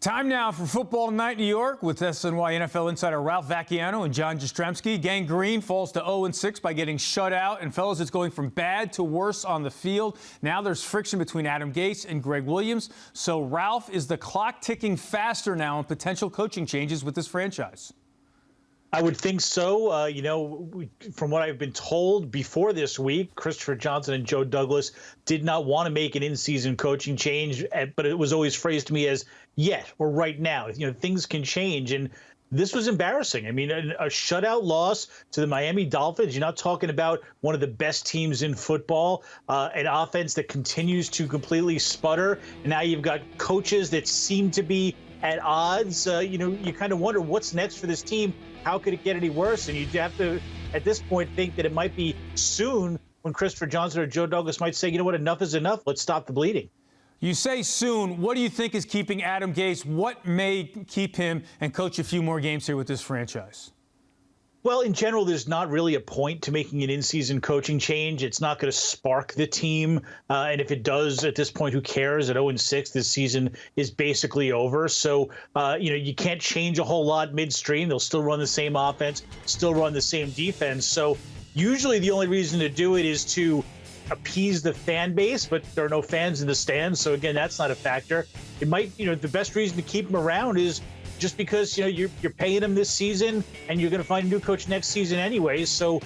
Time now for Football Night New York with SNY NFL insider Ralph Vacchiano and John Jastremski. Gang Green falls to 0-6 by getting shut out. And, fellas, it's going from bad to worse on the field. Now there's friction between Adam Gase and Greg Williams. So, Ralph, is the clock ticking faster now on potential coaching changes with this franchise? I would think so. From what I've been told before this week, Christopher Johnson and Joe Douglas did not want to make an in-season coaching change, but it was always phrased to me as yet or right now. Things can change, and this was embarrassing. I mean, a shutout loss to the Miami Dolphins. You're not talking about one of the best teams in football, an offense that continues to completely sputter, and now you've got coaches that seem to be at odds. You kind of wonder what's next for this team. How could it get any worse? And you have to, at this point, think that it might be soon when Christopher Johnson or Joe Douglas might say, you know what, enough is enough. Let's stop the bleeding. You say soon. What do you think is keeping Adam Gase? What may keep him and coach a few more games here with this franchise? Well, in general, there's not really a point to making an in-season coaching change. It's not going to spark the team. And if it does, at this point, who cares? At 0-6, this season is basically over. So, you can't change a whole lot midstream. They'll still run the same offense, still run the same defense. So usually the only reason to do it is to appease the fan base, but there are no fans in the stands. So, again, that's not a factor. It might, the best reason to keep him around is just because, you're paying him this season and you're going to find a new coach next season anyways. So,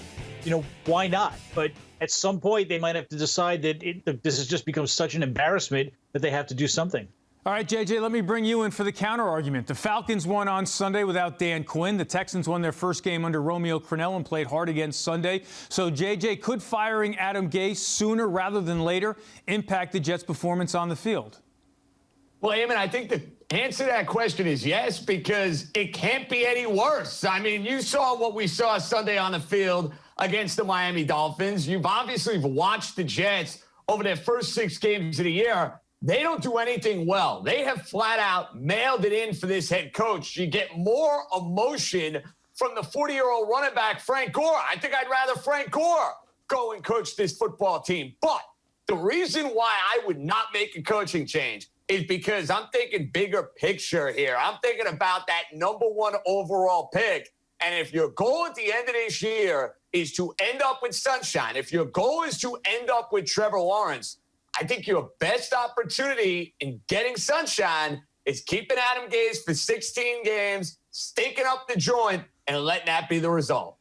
why not? But at some point, they might have to decide that this has just become such an embarrassment that they have to do something. All right, JJ, let me bring you in for the counter-argument. The Falcons won on Sunday without Dan Quinn. The Texans won their first game under Romeo Crennel and played hard against Sunday. So, JJ, could firing Adam Gase sooner rather than later impact the Jets' performance on the field? Well, Eamon, I think the answer to that question is yes, because it can't be any worse. I mean, you saw what we saw Sunday on the field against the Miami Dolphins. You've obviously watched the Jets over their first 6 games of the year. They don't do anything well. They have flat out mailed it in for this head coach. You get more emotion from the 40-year-old running back, Frank Gore. I think I'd rather Frank Gore go and coach this football team. But the reason why I would not make a coaching change is because I'm thinking bigger picture here. I'm thinking about that #1 overall pick. And if your goal at the end of this year is to end up with Sunshine, if your goal is to end up with Trevor Lawrence, I think your best opportunity in getting Sunshine is keeping Adam Gase for 16 games, stinking up the joint, and letting that be the result.